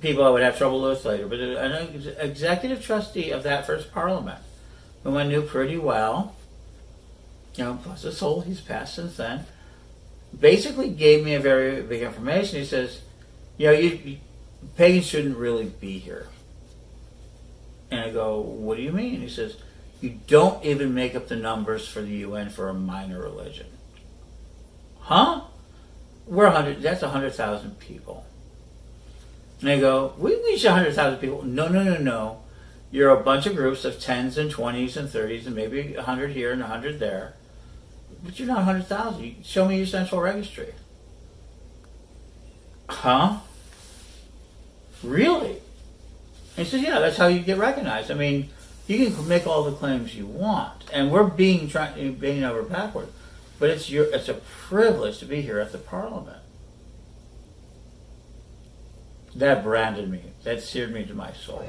people I would have trouble with later, but an executive trustee of that first parliament, whom I knew pretty well, plus his soul, he's passed since then, basically gave me a very big information. He says, pagans shouldn't really be here. And I go, what do you mean? He says, you don't even make up the numbers for the UN for a minor religion. Huh? That's 100,000 people. And I go, we reach 100,000 people. No. You're a bunch of groups of 10s and 20s and 30s and maybe 100 here and 100 there. But you're not 100,000. Show me your central registry. Huh? Really? And he says, yeah, that's how you get recognized. I mean, you can make all the claims you want, and we're being over backward, but it's a privilege to be here at the Parliament. That branded me. That seared me to my soul.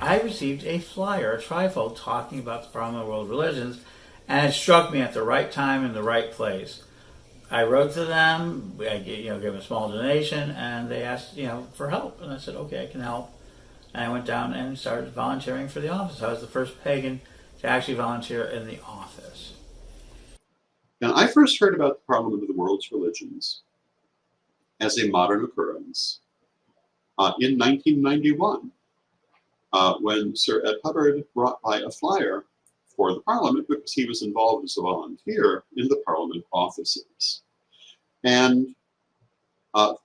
I received a flyer, a trifold, talking about the problem of world religions, and it struck me at the right time in the right place. I wrote to them, I gave them a small donation, and they asked, for help, and I said, okay, I can help. And I went down and started volunteering for the office. I was the first pagan to actually volunteer in the office. Now, I first heard about the problem of the world's religions as a modern occurrence in 1991. When Sir Ed Hubbard brought by a flyer for the Parliament because he was involved as a volunteer in the Parliament offices. And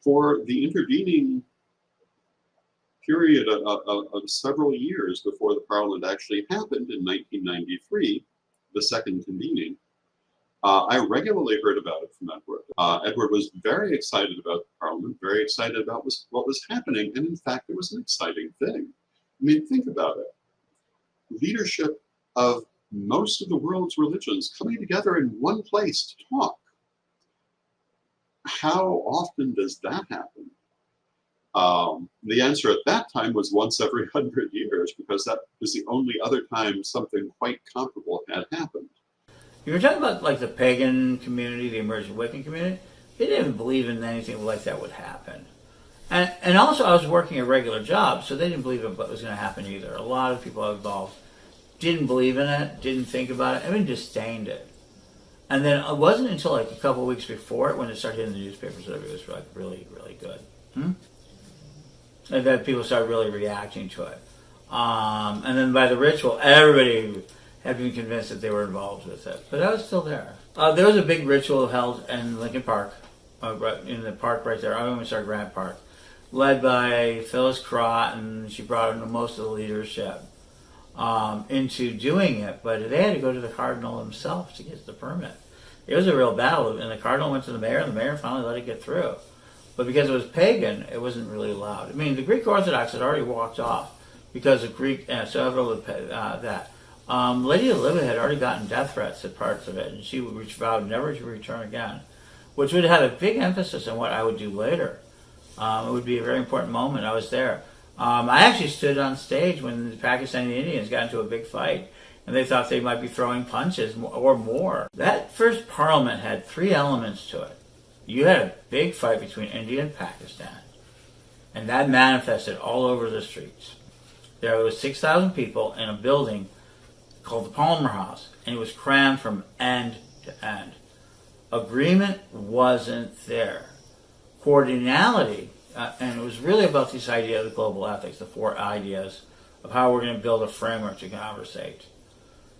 for the intervening period of several years before the Parliament actually happened in 1993, the second convening, I regularly heard about it from Edward. Edward was very excited about the Parliament, very excited about what was happening, and in fact, it was an exciting thing. I mean, think about it. Leadership of most of the world's religions coming together in one place to talk. How often does that happen? The answer at that time was once every 100 years, because that was the only other time something quite comparable had happened. You were talking about like the pagan community, the emergent Wiccan community. They didn't believe in anything like that would happen. And also I was working a regular job, so they didn't believe it was going to happen either. A lot of people involved didn't believe in it, didn't think about it, I mean, disdained it. And then it wasn't until like a couple of weeks before it when it started hitting the newspapers that it was like really, really good. And that people started really reacting to it. And then by the ritual, everybody had been convinced that they were involved with it. But I was still there. There was a big ritual held in Lincoln Park, in the park right there, Armistice Grant Park, led by Phyllis Crott, and she brought in most of the leadership into doing it. But they had to go to the Cardinal himself to get the permit. It was a real battle, and the Cardinal went to the mayor, and the mayor finally let it get through. But because it was pagan, it wasn't really allowed. I mean, the Greek Orthodox had already walked off because of Greek, several of that. Lady Olivia had already gotten death threats at parts of it, and she vowed never to return again, which would have a big emphasis on what I would do later. It would be a very important moment. I was there. I actually stood on stage when the Pakistani Indians got into a big fight, and they thought they might be throwing punches or more. That first parliament had 3 elements to it. You had a big fight between India and Pakistan, and that manifested all over the streets. There was 6,000 people in a building called the Palmer House, and it was crammed from end to end. Agreement wasn't there. coordinality, and it was really about this idea of the global ethics, the 4 ideas of how we're going to build a framework to conversate.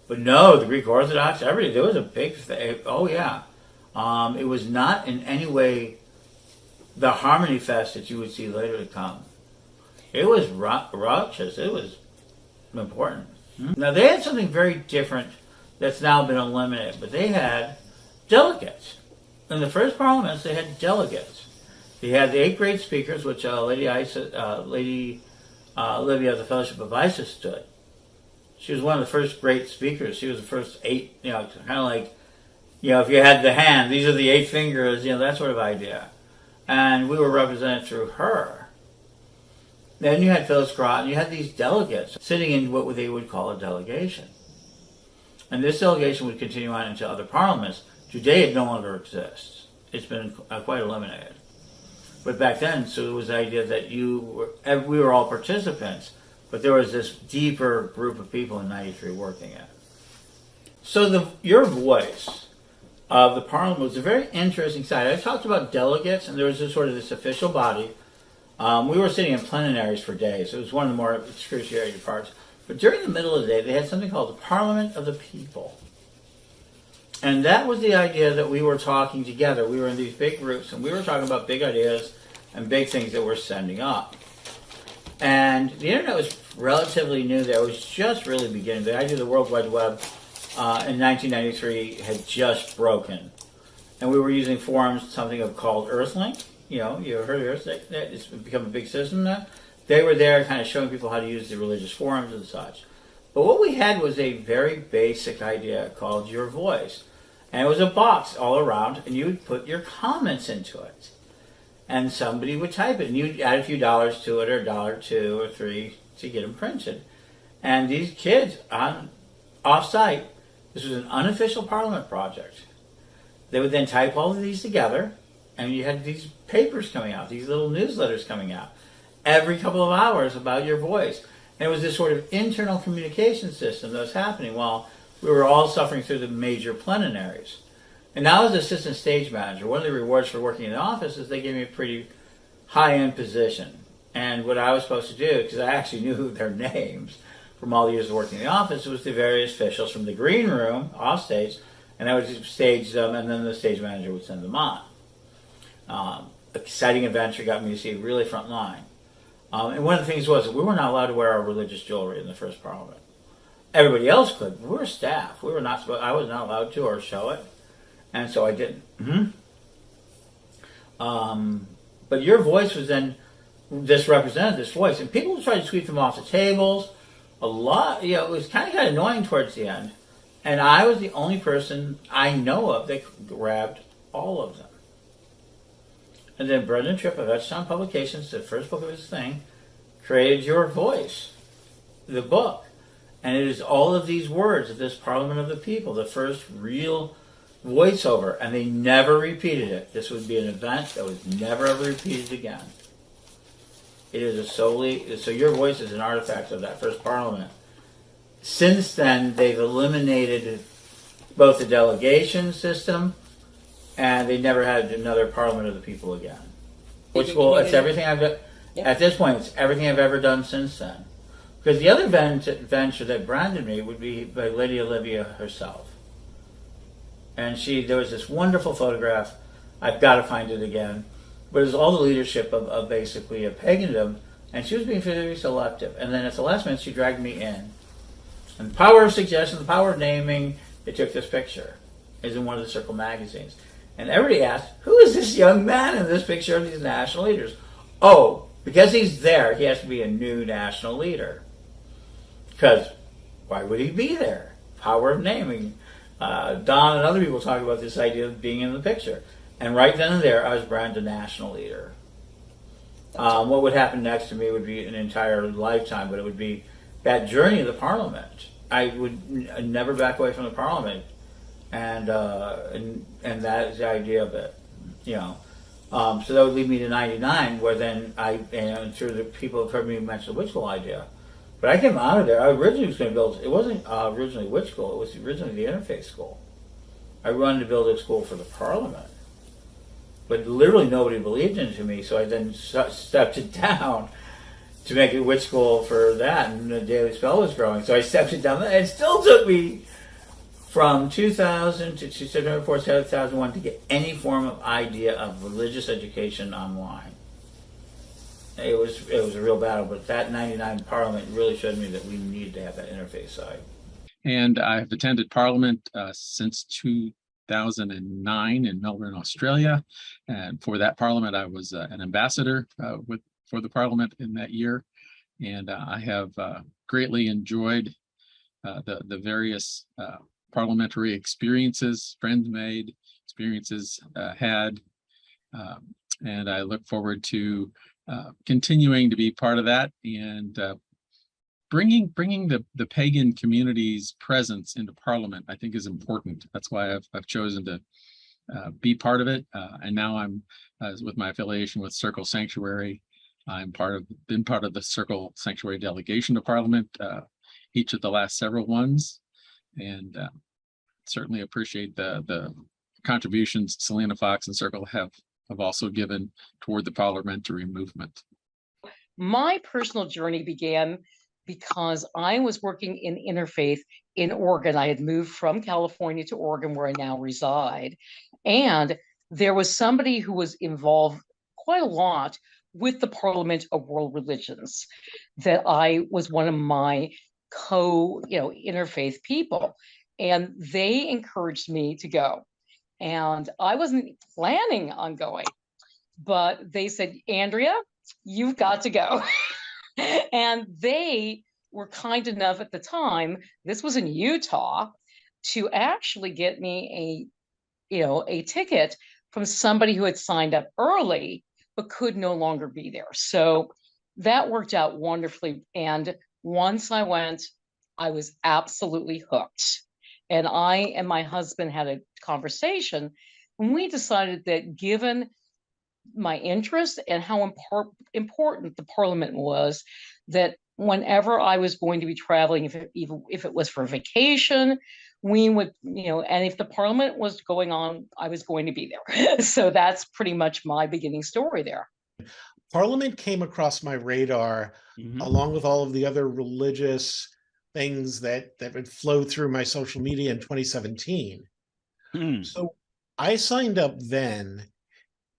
But no, the Greek Orthodox, everybody, there was a big thing. Oh yeah. It was not in any way the Harmony Fest that you would see later to come. It was raucous. It was important. Now they had something very different that's now been eliminated, but they had delegates. In the first parliaments, they had delegates. They had the 8 great speakers, which Lady Olivia of the Fellowship of Isis stood. She was one of the first great speakers. She was the first 8, kind of like, if you had the hand, these are the 8 fingers, that sort of idea. And we were represented through her. Then you had Phyllis Groton, you had these delegates sitting in what they would call a delegation. And this delegation would continue on into other parliaments. Today it no longer exists. It's been quite eliminated. But back then, so it was the idea that we were all participants, but there was this deeper group of people in 93 working it. So your voice of the parliament was a very interesting side. I talked about delegates, and there was this official body. We were sitting in plenaries for days. It was one of the more excruciating parts. But during the middle of the day, they had something called the Parliament of the People. And that was the idea that we were talking together. We were in these big groups, and we were talking about big ideas and big things that we're sending up. And the internet was relatively new there. It was just really beginning. The idea of the World Wide Web in 1993 had just broken. And we were using forums, something called Earthlink. You heard of Earthlink? It's become a big system now. They were there kind of showing people how to use the religious forums and such. But what we had was a very basic idea called Your Voice. And it was a box all around, and you would put your comments into it. And somebody would type it, and you'd add a few dollars to it, or $1, $2, or $3 to get them printed. And these kids, off-site, this was an unofficial parliament project. They would then type all of these together, and you had these papers coming out, these little newsletters coming out, every couple of hours about your voice. And it was this sort of internal communication system that was happening while we were all suffering through the major plenaries. And now as assistant stage manager, one of the rewards for working in the office is they gave me a pretty high-end position. And what I was supposed to do, because I actually knew their names from all the years of working in the office, was the various officials from the green room, off stage, and I would stage them, and then the stage manager would send them on. Exciting adventure, got me to see really front line. And one of the things was that we were not allowed to wear our religious jewelry in the first parliament. Everybody else could. We were staff. We were not supposed. I was not allowed to or show it, and so I didn't. But your voice was then this represented this voice, and people tried to sweep them off the tables. A lot, it was kind of annoying towards the end, and I was the only person I know of that grabbed all of them. And then Brendan Tripp of Edgetown Publications, the first book of his thing, created Your Voice, the book. And it is all of these words of this Parliament of the People, the first real voiceover. And they never repeated it. This would be an event that was never ever repeated again. It is so Your Voice is an artifact of that first Parliament. Since then, they've eliminated both the delegation system, and they never had another Parliament of the People again. It's everything I've done. Yeah. At this point, it's everything I've ever done since then. Because the other venture that branded me would be by Lady Olivia herself. And there was this wonderful photograph, I've got to find it again, but it was all the leadership of basically a pagandom, and she was being very selective. And then at the last minute, she dragged me in. And the power of suggestion, the power of naming, they took this picture. It's in one of the Circle magazines. And everybody asked, who is this young man in this picture of these national leaders? Oh, because he's there, he has to be a new national leader. Because why would he be there? Power of naming. Don and other people talk about this idea of being in the picture. And right then and there, I was branded a national leader. What would happen next to me would be an entire lifetime, but it would be that journey of the Parliament. I would never back away from the Parliament. And that is the idea of it, So that would lead me to 99, where then and through the people who've heard me mention the Witch School idea. But I came out of there, I originally was going to build, it wasn't originally Witch School, it was originally the Interfaith School. I wanted to build a school for the Parliament. but literally nobody believed into me. So I then stepped it down to make a witch school for that, and the Daily Spell was growing. So I stepped it down. It still took me from 2000 to September 4th, 2001 to get any form of idea of religious education online. It was a real battle, but that 99 Parliament really showed me that we needed to have that interfaith side. And I've attended Parliament since 2009 in Melbourne, Australia. And for that Parliament, I was an ambassador for the Parliament in that year. And I have greatly enjoyed the various parliamentary experiences, friends made, experiences had. And I look forward to continuing to be part of that and bringing the pagan community's presence into Parliament, I think, is important. That's why I've chosen to be part of it. And now I'm with my affiliation with Circle Sanctuary. I'm been part of the Circle Sanctuary delegation to Parliament, each of the last several ones, and certainly appreciate the contributions Selena Fox and Circle have also given toward the parliamentary movement. My personal journey began because I was working in interfaith in Oregon. I had moved from California to Oregon, where I now reside. And there was somebody who was involved quite a lot with the Parliament of World Religions, that I was one of my interfaith people. And they encouraged me to go. And I wasn't planning on going, but they said, Andrea, you've got to go. And they were kind enough at the time, this was in Utah, to actually get me a ticket from somebody who had signed up early, but could no longer be there. So that worked out wonderfully. And once I went, I was absolutely hooked. And I and my husband had a conversation, and we decided that given my interest and how important the Parliament was, that whenever I was going to be traveling, if it was for vacation, we would, and if the Parliament was going on, I was going to be there. So that's pretty much my beginning story there. Parliament came across my radar along with all of the other religious things that would flow through my social media in 2017. So I signed up then,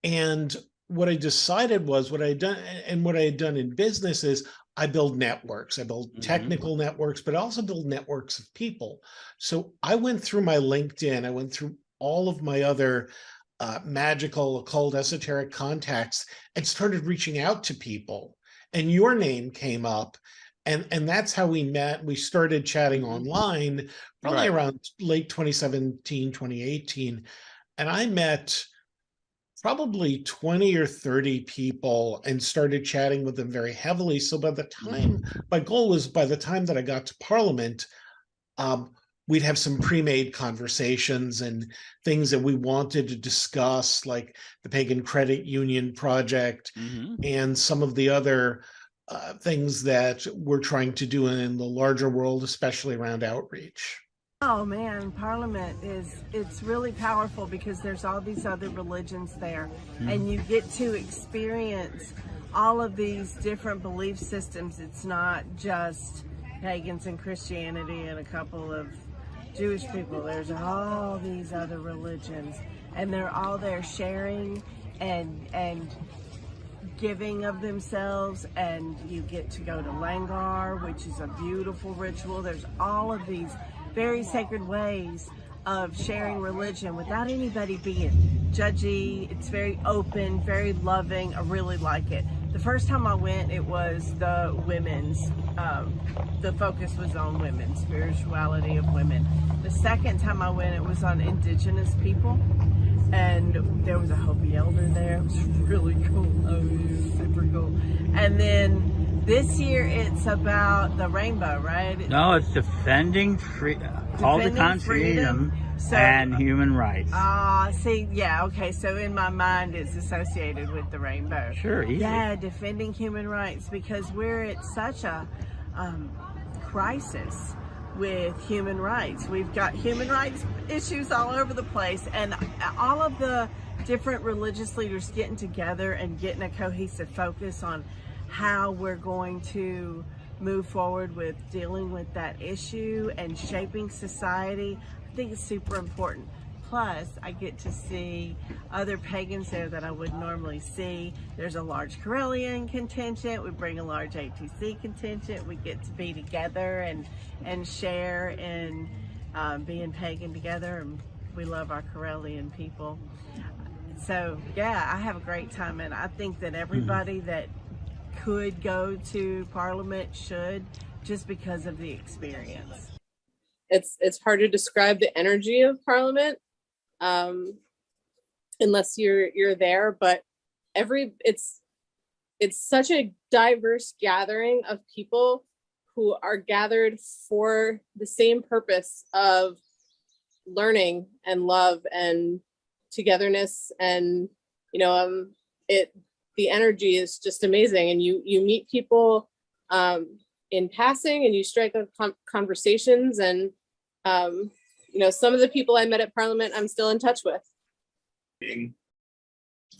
and what I decided was what I had done in business is I build networks. I build technical networks, but also build networks of people. So I went through my LinkedIn, I went through all of my other magical, occult, esoteric contacts and started reaching out to people. And your name came up. And that's how we met. We started chatting online probably around late 2017, 2018. And I met probably 20 or 30 people and started chatting with them very heavily. So by the time, my goal was by the time that I got to Parliament, we'd have some pre-made conversations and things that we wanted to discuss, like the Pagan Credit Union project and some of the other things that we're trying to do in the larger world, especially around outreach. Oh man, Parliament it's really powerful because there's all these other religions there, and you get to experience all of these different belief systems. It's not just pagans and Christianity and a couple of Jewish people. There's all these other religions, and they're all there sharing and giving of themselves, and you get to go to Langar, which is a beautiful ritual. There's all of these very sacred ways of sharing religion without anybody being judgy. It's very open, very loving. I really like it. The first time I went, it was the women's, the focus was on women, spirituality of women. The second time I went, it was on indigenous people. And there was a Hopi elder there. It was really cool. Oh, it was super cool. And then this year it's about the rainbow, right? No, it's defending freedom and human rights. Okay. So in my mind, it's associated with the rainbow. Sure, easy. Yeah, defending human rights, because we're at such a crisis with human rights. We've got human rights issues all over the place, and all of the different religious leaders getting together and getting a cohesive focus on how we're going to move forward with dealing with that issue and shaping society. I think it's super important. Plus, I get to see other pagans there that I wouldn't normally see. There's a large Corellian contingent. We bring a large ATC contingent. We get to be together and share in being pagan together. And we love our Corellian people. So, yeah, I have a great time. And I think that everybody that could go to Parliament should, just because of the experience. It's hard to describe the energy of Parliament unless you're there, but it's such a diverse gathering of people who are gathered for the same purpose of learning and love and togetherness, and the energy is just amazing, and you meet people in passing, and you strike up conversations, and some of the people I met at Parliament I'm still in touch with.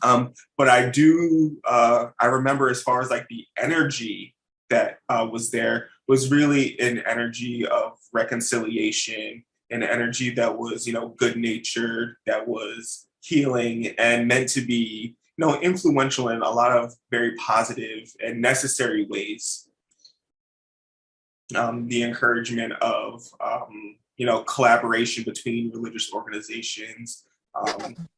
But I do, I remember as far as like the energy that was there was really an energy of reconciliation, an energy that was, good natured, that was healing and meant to be, influential in a lot of very positive and necessary ways. The encouragement of, collaboration between religious organizations,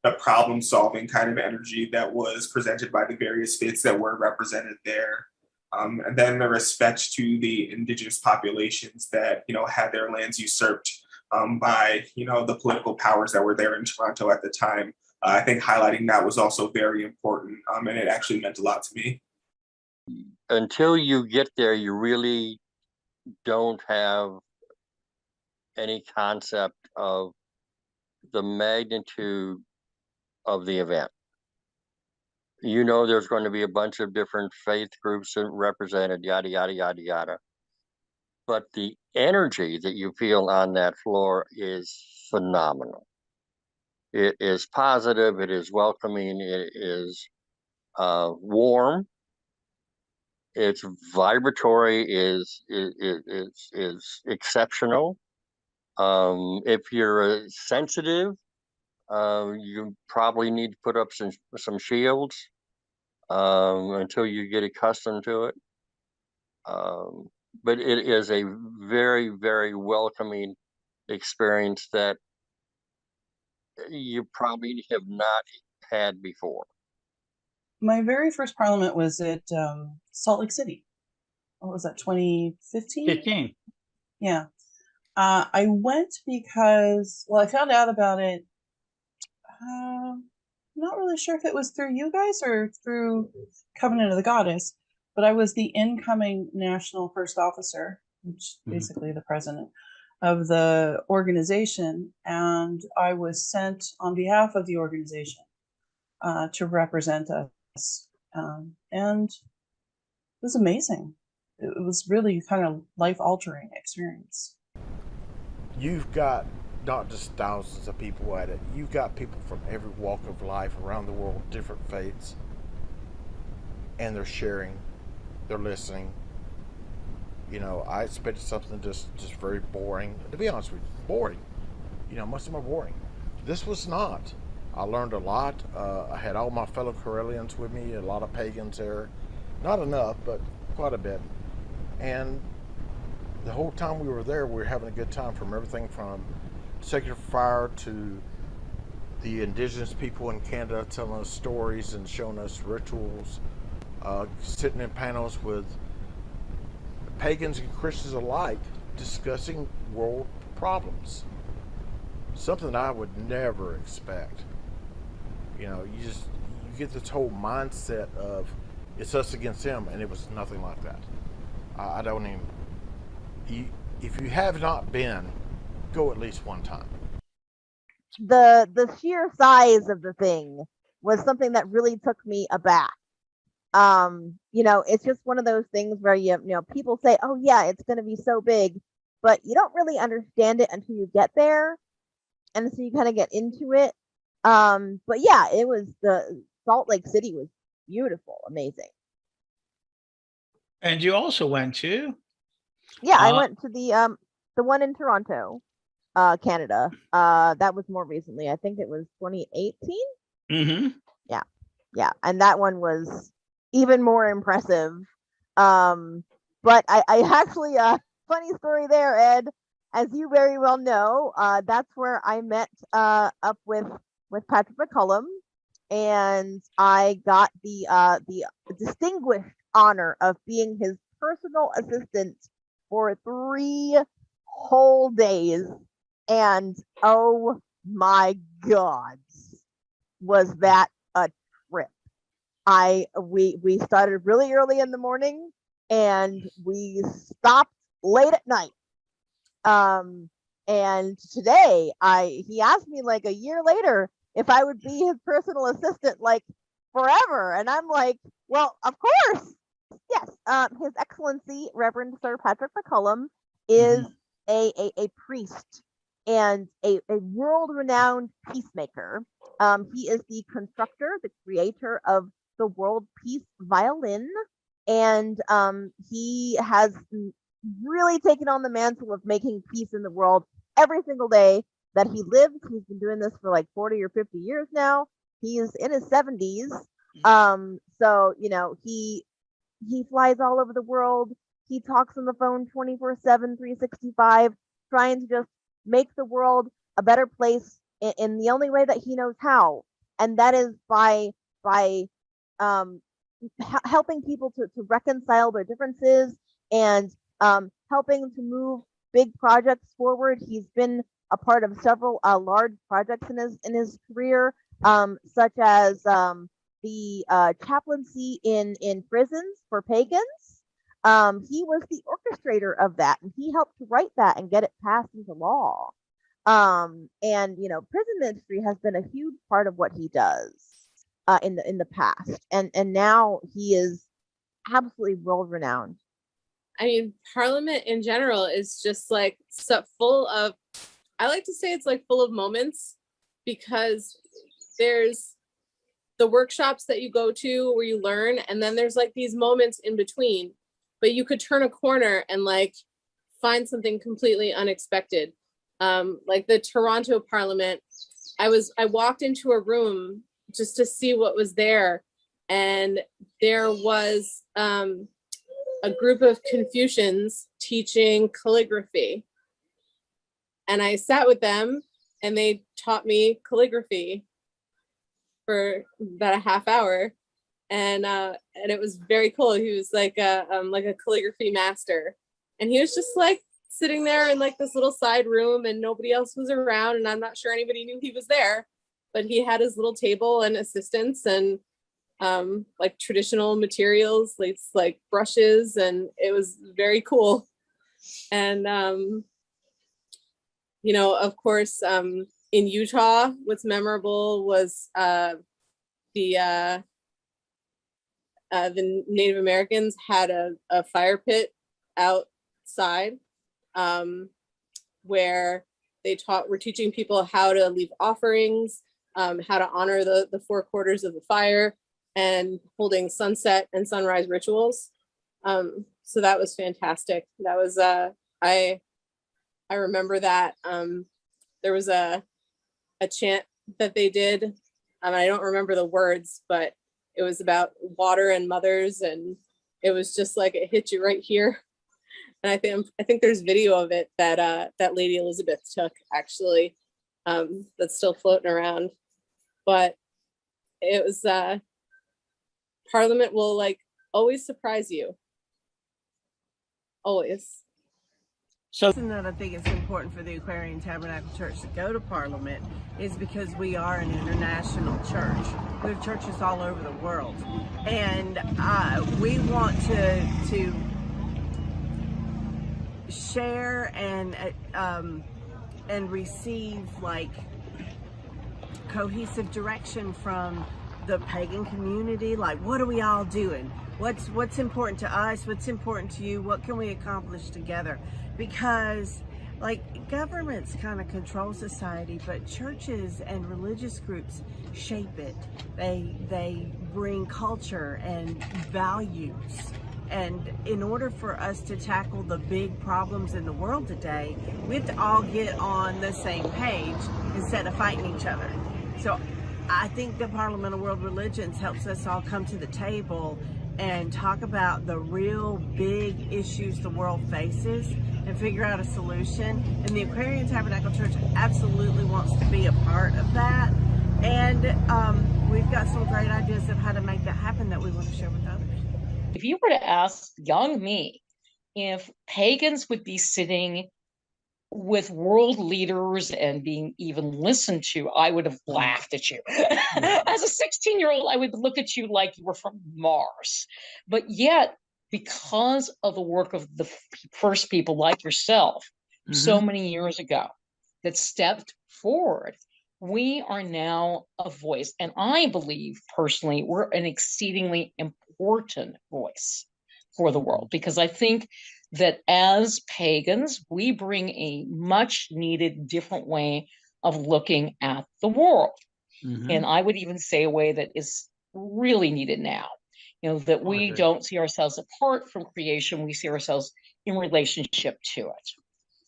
the problem solving kind of energy that was presented by the various faiths that were represented there. And then the respect to the indigenous populations that, had their lands usurped by, the political powers that were there in Toronto at the time. I think highlighting that was also very important, and it actually meant a lot to me. Until you get there, you really don't have any concept of the magnitude of the event. There's going to be a bunch of different faith groups represented, yada, yada, yada, yada. But the energy that you feel on that floor is phenomenal. It is positive, it is welcoming, it is warm, it's vibratory, is exceptional. If you're sensitive, you probably need to put up some shields until you get accustomed to it. But it is a very, very welcoming experience that you probably have not had before. My very first Parliament was at Salt Lake City. What was that, 2015? 15. Yeah. I went because, I found out about it. I'm not really sure if it was through you guys or through Covenant of the Goddess, but I was the incoming national first officer, which basically the president of the organization, and I was sent on behalf of the organization to represent us, and it was amazing. It was really kind of life-altering experience. You've got not just thousands of people at it, you've got people from every walk of life around the world, different faiths, and they're sharing, they're listening. I expected something just very boring. To be honest with you, boring. Much more boring. This was not. I learned a lot. I had all my fellow Corellians with me, a lot of pagans there. Not enough, but quite a bit. And the whole time we were there, we were having a good time, from everything from secular fire to the indigenous people in Canada telling us stories and showing us rituals, sitting in panels with pagans and Christians alike discussing world problems. Something I would never expect. You get this whole mindset of it's us against them, and it was nothing like that. I don't even. If you have not been, go at least one time. The sheer size of the thing was something that really took me aback. It's just one of those things where people say, oh yeah, it's going to be so big, but you don't really understand it until you get there. And so you kind of get into it. But yeah, it was the Salt Lake City was beautiful, amazing. And you also went to? Yeah, I went to the one in Toronto, Canada. That was more recently. I think it was 2018. Mm-hmm. Yeah, and that one was even more impressive. But I actually, funny story there, Ed. As you very well know, that's where I met up with Patrick McCullum, and I got the distinguished honor of being his personal assistant for 3 whole days. And oh my God, was that a trip. We started really early in the morning and we stopped late at night. And today he asked me like a year later if I would be his personal assistant like forever. And I'm like, well, of course. Yes. His Excellency Reverend Sir Patrick McCullum is a priest and a world-renowned peacemaker. He is the constructor, the creator of the World Peace Violin, and he has really taken on the mantle of making peace in the world every single day that he lives. He's been doing this for like 40 or 50 years now. He is in his 70s. So, you know, he flies all over the world. He talks on the phone 24/7, 365, trying to just make the world a better place in the only way that he knows how. And that is by helping people to reconcile their differences and helping to move big projects forward. He's been a part of several large projects in his career, such as the chaplaincy in prisons for pagans. He was the orchestrator of that, and he helped to write that and get it passed into law. And you know, prison ministry has been a huge part of what he does in the past, and now he is absolutely world renowned. I mean, Parliament in general is just like so full of, I like to say it's like full of moments, because there's the workshops that you go to where you learn, and then there's like these moments in between, but you could turn a corner and like find something completely unexpected. Like the Toronto Parliament, I walked into a room just to see what was there, and there was a group of Confucians teaching calligraphy, and I sat with them and they taught me calligraphy for about a half hour, and it was very cool. He was like a calligraphy master, and he was just like sitting there in like this little side room, and nobody else was around, and I'm not sure anybody knew he was there, but he had his little table and assistants and like traditional materials, like brushes, and it was very cool. And you know, of course, in Utah, what's memorable was the Native Americans had a fire pit outside, where were teaching people how to leave offerings, how to honor the 4 quarters of the fire, and holding sunset and sunrise rituals. So that was fantastic. That was I remember that. There was a chant that they did. I don't remember the words, but it was about water and mothers, and it was just like it hit you right here. And I think there's video of it that Lady Elizabeth took, actually, that's still floating around. But it was Parliament will like always surprise you. Always. So that I think it's important for the Aquarian Tabernacle Church to go to Parliament is because we are an international church. We have churches all over the world, and we want to share and receive like cohesive direction from the pagan community. Like, what are we all doing? What's important to us? What's important to you? What can we accomplish together? Because like governments kind of control society, but churches and religious groups shape it. They bring culture and values. And in order for us to tackle the big problems in the world today, we have to all get on the same page instead of fighting each other. So I think the Parliament of World Religions helps us all come to the table and talk about the real big issues the world faces and figure out a solution. And the Aquarian Tabernacle Church absolutely wants to be a part of that. And we've got some great ideas of how to make that happen that we want to share with others. If you were to ask young me if pagans would be sitting with world leaders and being even listened to, I would have laughed at you. As a 16-year-old, I would look at you like you were from Mars. But yet, because of the work of the first people like yourself, so many years ago, that stepped forward, we are now a voice. And I believe, personally, we're an exceedingly important voice for the world, because I think that as pagans, we bring a much needed different way of looking at the world. And I would even say a way that is really needed now, that we don't see ourselves apart from creation, we see ourselves in relationship to it.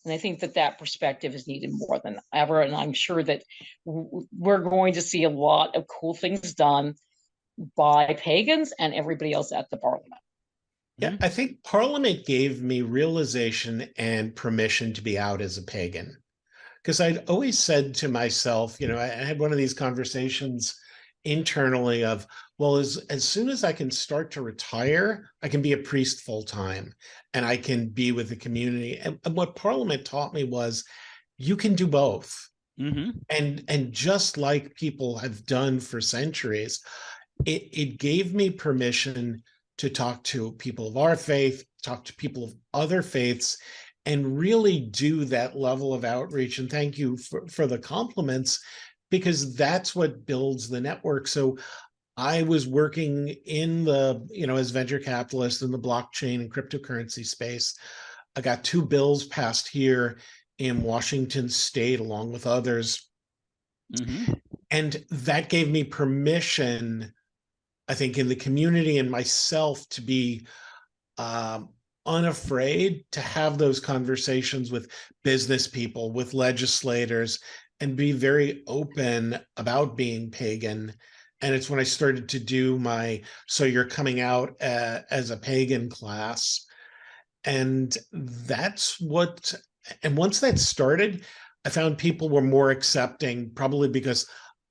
And I think that that perspective is needed more than ever. And I'm sure that we're going to see a lot of cool things done by pagans and everybody else at the Parliament. Yeah, I think Parliament gave me realization and permission to be out as a pagan. Because I'd always said to myself, I had one of these conversations internally of, well, as soon as I can start to retire, I can be a priest full time and I can be with the community. And what Parliament taught me was you can do both. And just like people have done for centuries, it gave me permission to talk to people of our faith, talk to people of other faiths, and really do that level of outreach. And thank you for the compliments, because that's what builds the network. So I was working in the, as venture capitalist in the blockchain and cryptocurrency space. I got 2 bills passed here in Washington State, along with others. And that gave me permission, I think, in the community and myself to be unafraid to have those conversations with business people, with legislators, and be very open about being pagan. And it's when I started to do my So You're Coming Out as a Pagan class. And and once that started, I found people were more accepting, probably because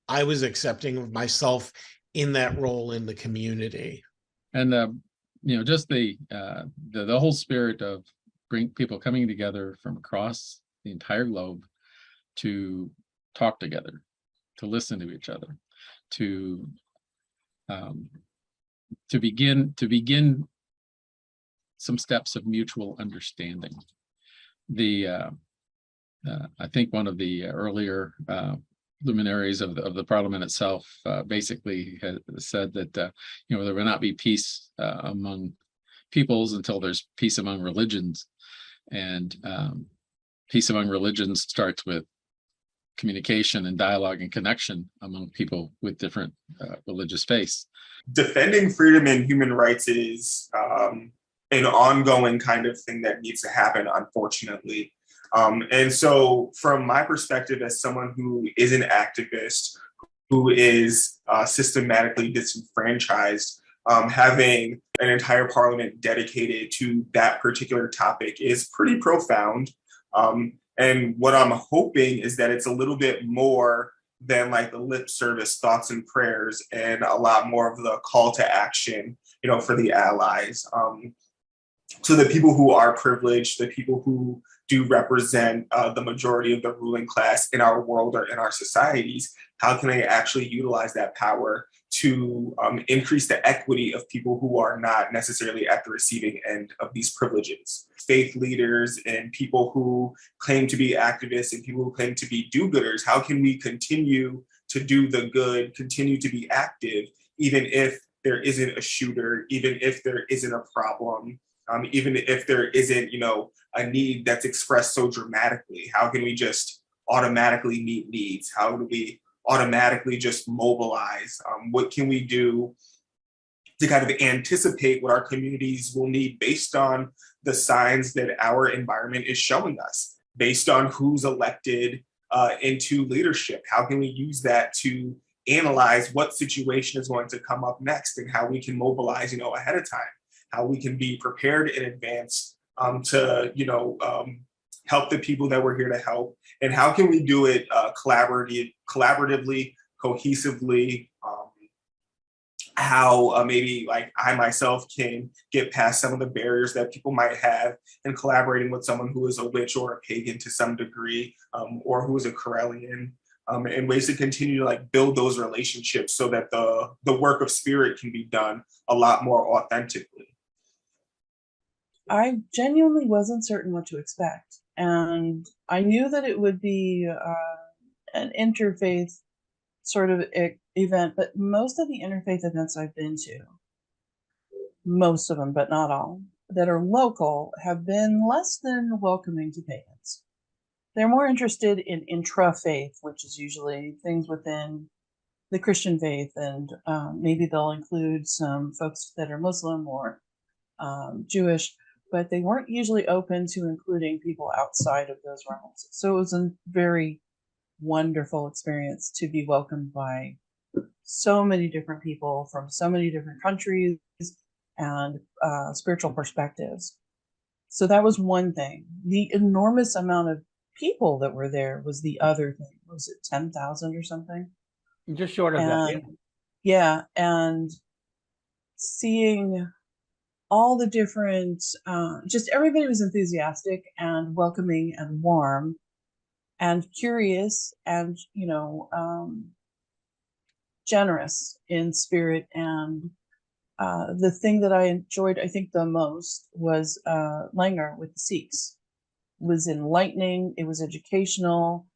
I was accepting of myself in that role in the community. And just the whole spirit of people coming together from across the entire globe to talk together, to listen to each other, to begin some steps of mutual understanding. I think one of the earlier luminaries of the Parliament itself basically has said that there will not be peace among peoples until there's peace among religions, and peace among religions starts with communication and dialogue and connection among people with different religious faiths. Defending freedom and human rights is an ongoing kind of thing that needs to happen, unfortunately. And so from my perspective, as someone who is an activist, who is systematically disenfranchised, having an entire parliament dedicated to that particular topic is pretty profound. And what I'm hoping is that it's a little bit more than like the lip service thoughts and prayers, and a lot more of the call to action, for the allies. So the people who are privileged, the people who do represent the majority of the ruling class in our world or in our societies, how can they actually utilize that power to increase the equity of people who are not necessarily at the receiving end of these privileges? Faith leaders and people who claim to be activists and people who claim to be do-gooders, how can we continue to do the good, continue to be active, even if there isn't a shooter, even if there isn't a problem? even if there isn't, a need that's expressed so dramatically? How can we just automatically meet needs? How do we automatically just mobilize? What can we do to kind of anticipate what our communities will need based on the signs that our environment is showing us, based on who's elected into leadership? How can we use that to analyze what situation is going to come up next and how we can mobilize, ahead of time, how we can be prepared in advance to, help the people that we're here to help, and how can we do it collaboratively, cohesively, how maybe like I myself can get past some of the barriers that people might have in collaborating with someone who is a witch or a pagan to some degree, or who is a Corellian, and ways to continue to like build those relationships so that the work of spirit can be done a lot more authentically. I genuinely wasn't certain what to expect, and I knew that it would be an interfaith sort of event, but most of the interfaith events I've been to, most of them, but not all, that are local have been less than welcoming to pagans. They're more interested in intra-faith, which is usually things within the Christian faith, and maybe they'll include some folks that are Muslim or Jewish, but they weren't usually open to including people outside of those realms. So it was a very wonderful experience to be welcomed by so many different people from so many different countries and spiritual perspectives. So that was one thing. The enormous amount of people that were there was the other thing. Was it 10,000 or something? Just short of that. Yeah, and seeing all the different, just everybody was enthusiastic and welcoming and warm and curious and, generous in spirit. And the thing that I enjoyed, I think, the most was Langar with the Sikhs. It was enlightening. It was educational.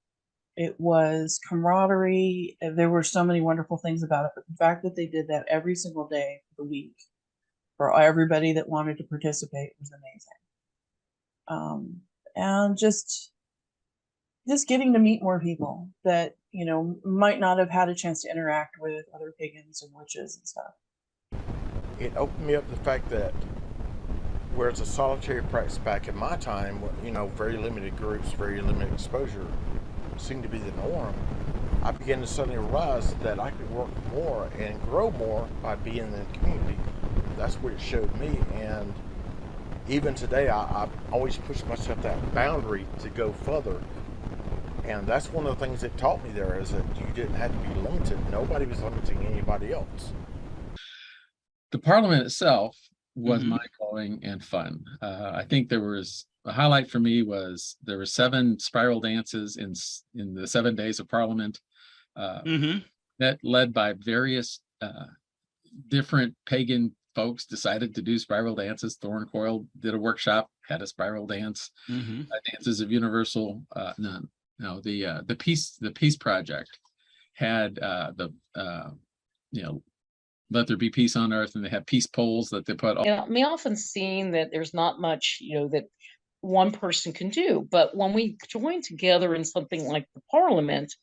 It was camaraderie. There were so many wonderful things about it. But the fact that they did that every single day of the week for everybody that wanted to participate was amazing. And just getting to meet more people that, might not have had a chance to interact with other pagans and witches and stuff. It opened me up to the fact that whereas a solitary practice back in my time, very limited groups, very limited exposure seemed to be the norm, I began to suddenly realize that I could work more and grow more by being in the community. That's what it showed me, and even today I always push myself that boundary to go further. And that's one of the things it taught me there, is that you didn't have to be limited. Nobody was limiting anybody else. The Parliament itself was mind-blowing and fun. I think there was a highlight for me was there were 7 spiral dances in the 7 days of Parliament, that led by various different pagan folks decided to do spiral dances. Thorn Coil did a workshop, had a spiral dance. Dances of Universal, the Peace Project had let there be peace on earth, and they have peace poles that they put. I'm often seeing that there's not much, that one person can do, but when we join together in something like the Parliament,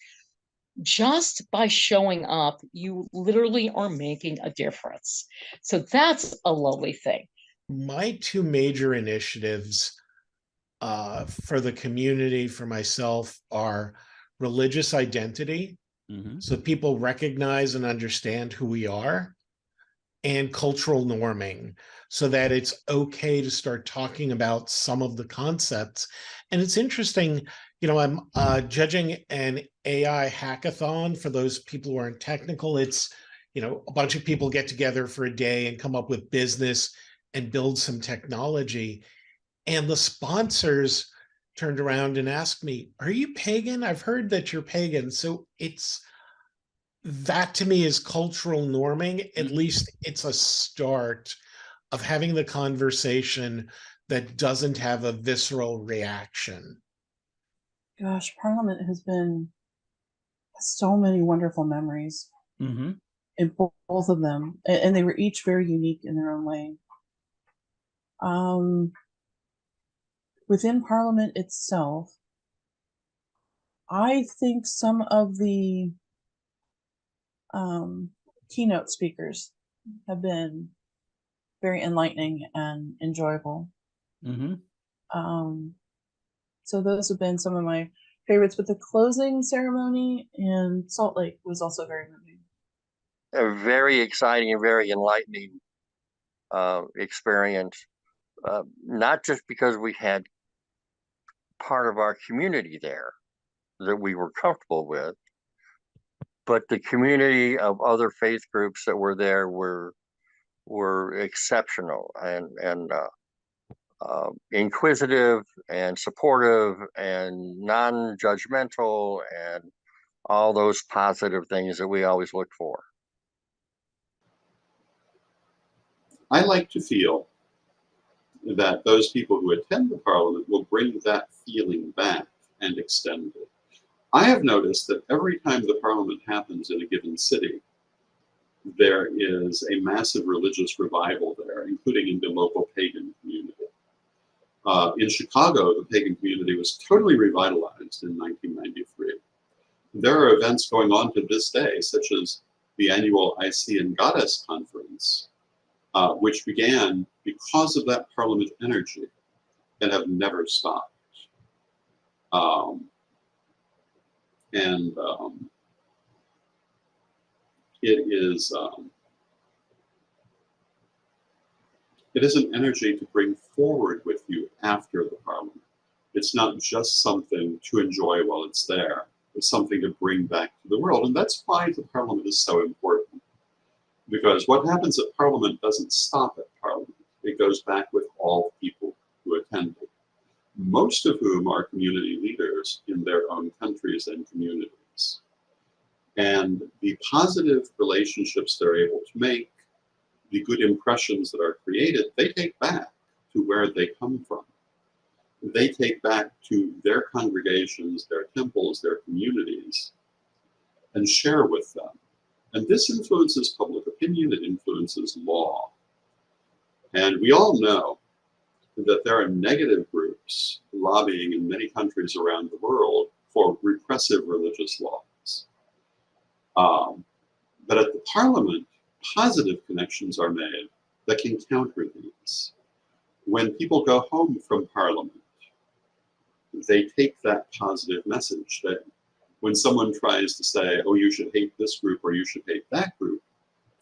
just by showing up, you literally are making a difference. So that's a lovely thing. My 2 major initiatives for the community, for myself, are religious identity. So people recognize and understand who we are, and cultural norming, so that it's okay to start talking about some of the concepts. And it's interesting, I'm judging an AI hackathon. For those people who aren't technical, it's, a bunch of people get together for a day and come up with business and build some technology. And the sponsors turned around and asked me, "Are you pagan? I've heard that you're pagan." So that to me is cultural norming. At least it's a start of having the conversation that doesn't have a visceral reaction. Gosh, Parliament has been so many wonderful memories in both of them, and they were each very unique in their own way. Within Parliament itself, I think some of the keynote speakers have been very enlightening and enjoyable. So those have been some of my favorites, but the closing ceremony in Salt Lake was also very moving. A very exciting and very enlightening experience, not just because we had part of our community there that we were comfortable with, but the community of other faith groups that were there were exceptional and inquisitive and supportive and non-judgmental and all those positive things that we always look for. I like to feel that those people who attend the Parliament will bring that feeling back and extend it. I have noticed that every time the Parliament happens in a given city, there is a massive religious revival there, including in the local pagan community. In Chicago, the pagan community was totally revitalized in 1993. There are events going on to this day, such as the annual Icean Goddess Conference, which began because of that Parliament energy and have never stopped. It is an energy to bring forward with you after the Parliament. It's not just something to enjoy while it's there. It's something to bring back to the world. And that's why the Parliament is so important. Because what happens at Parliament doesn't stop at Parliament. It goes back with all people who attend it, most of whom are community leaders in their own countries and communities. And the positive relationships they're able to make, the good impressions that are created, they take back to where they come from. They take back to their congregations, their temples, their communities, and share with them. And this influences public opinion, it influences law. And we all know that there are negative groups lobbying in many countries around the world for repressive religious laws. But at the Parliament, positive connections are made that can counter these. When people go home from Parliament, they take that positive message that when someone tries to say, oh, you should hate this group or you should hate that group,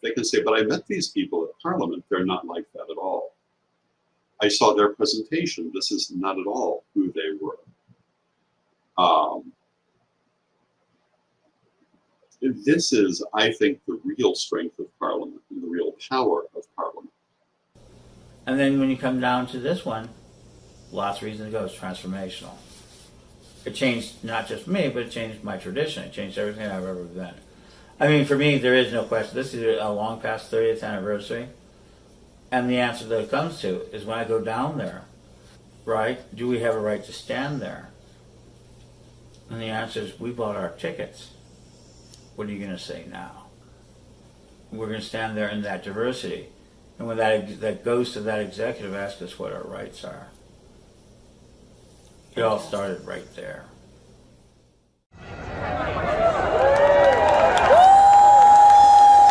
they can say, but I met these people at Parliament. They're not like that at all. I saw their presentation. This is not at all who they were. This is, I think, the real strength of Parliament and the real power of Parliament. And then when you come down to this one, lots of reasons to go. It's transformational. It changed not just me, but it changed my tradition. It changed everything I've ever been. I mean, for me, there is no question. This is a long past 30th anniversary. And the answer that it comes to is when I go down there, right, do we have a right to stand there? And the answer is, we bought our tickets. What are you going to say now? We're going to stand there in that diversity. And when that goes to that executive, ask us what our rights are. It all started right there.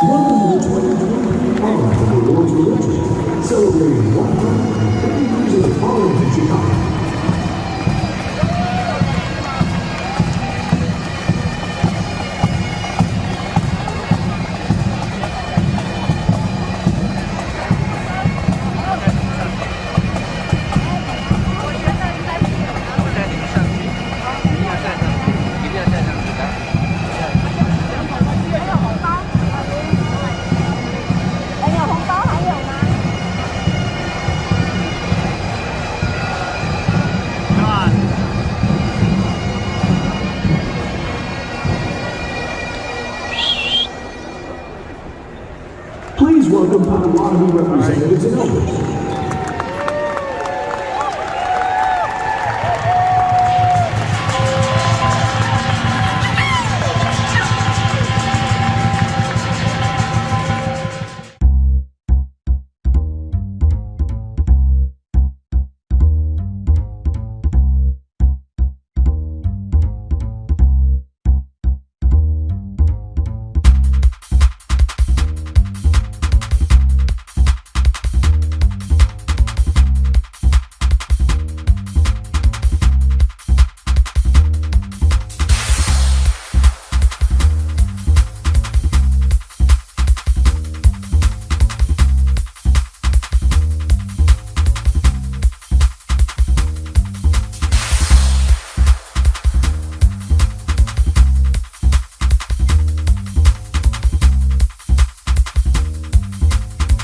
Welcome to the 2020 Parliament of the World's Religions, celebrating 130 years of the Parliament in Chicago. Please welcome Potawatomi representatives and elders.